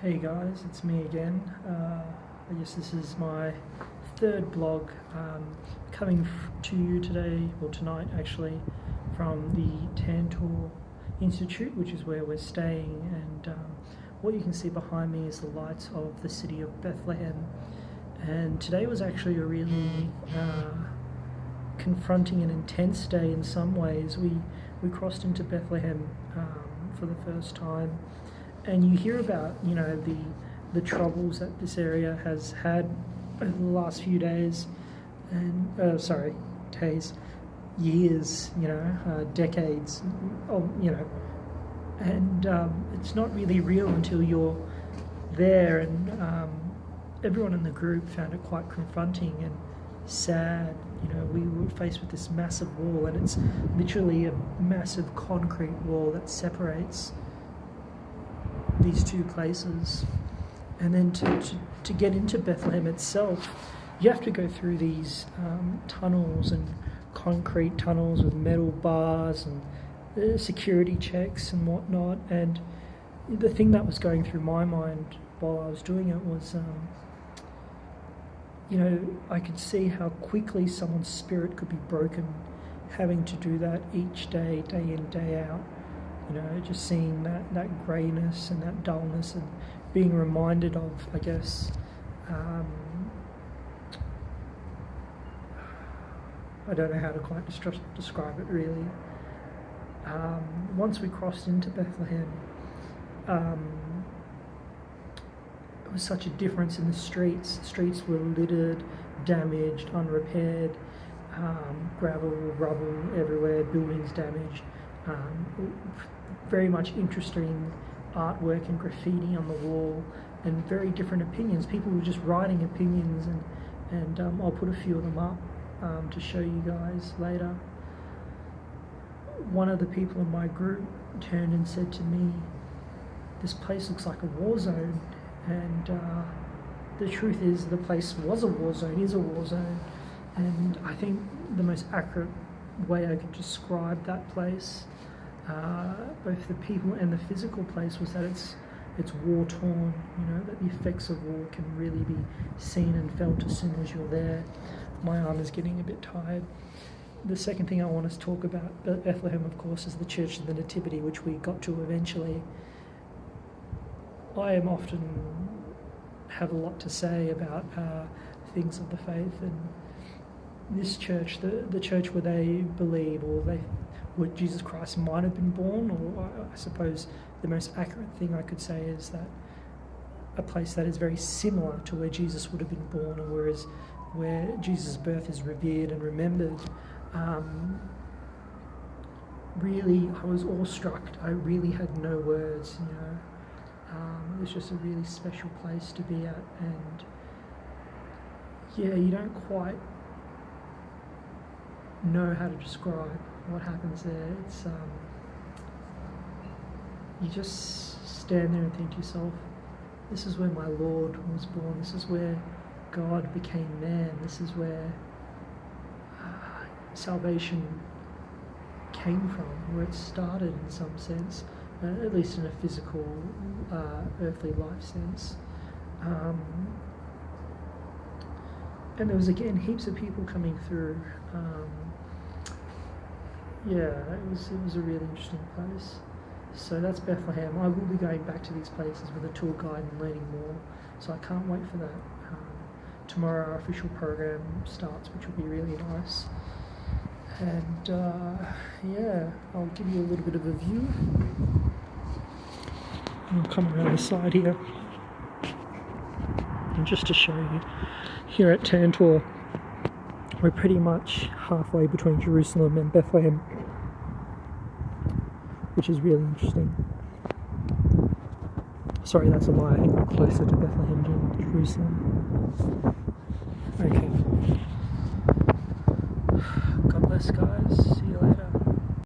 Hey guys, it's me again. I guess this is my third vlog coming to you today, or tonight actually, from the Tantor Institute, which is where we're staying, and what you can see behind me is the lights of the city of Bethlehem. And today was actually a really confronting and intense day in some ways. We crossed into Bethlehem for the first time. And you hear about, the troubles that this area has had over the last few days, and years, decades, and it's not really real until you're there. And everyone in the group found it quite confronting and sad. We were faced with this massive wall, and it's literally a massive concrete wall that separates these two places. And then to get into Bethlehem itself, you have to go through these tunnels, and concrete tunnels with metal bars and security checks and whatnot. And the thing that was going through my mind while I was doing it was I could see how quickly someone's spirit could be broken having to do that each day, day in, day out. Just seeing that greyness and that dullness, and being reminded of, I guess, I don't know how to quite describe it really. Once we crossed into Bethlehem, it was such a difference in the streets. The streets were littered, damaged, unrepaired, gravel, rubble everywhere, buildings damaged. Very much interesting artwork and graffiti on the wall, and very different opinions. People were just writing opinions, and I'll put a few of them up to show you guys later. One of the people in my group turned and said to me, "This place looks like a war zone," and the truth is the place was a war zone, is a war zone. And I think the most accurate way I could describe that place, both the people and the physical place, was that it's war torn. That the effects of war can really be seen and felt as soon as you're there. My arm is getting a bit tired. The second thing I want to talk about Bethlehem, of course, is the Church of the Nativity, which we got to eventually. I am often have a lot to say about things of the faith, and this church, the church where they believe, where Jesus Christ might have been born, or I suppose the most accurate thing I could say is that a place that is very similar to where Jesus would have been born, or where Jesus' birth is revered and remembered. Really, I was awestruck. I really had no words. It was just a really special place to be at, and you don't quite know how to describe what happens there. It's you just stand there and think to yourself, this is where my Lord was born, this is where God became man, this is where salvation came from, where it started in some sense, at least in a physical, earthly life sense. And there was again heaps of people coming through. It was a really interesting place. So that's Bethlehem. I will be going back to these places with a tour guide and learning more, so I can't wait for that. Tomorrow our official program starts, which will be really nice. And I'll give you a little bit of a view. I'll come around the side here, and just to show you, here at Tantor, we're pretty much halfway between Jerusalem and Bethlehem, which is really interesting. Sorry, that's a lie. I think we're closer to Bethlehem than Jerusalem. Okay. God bless, guys. See you later.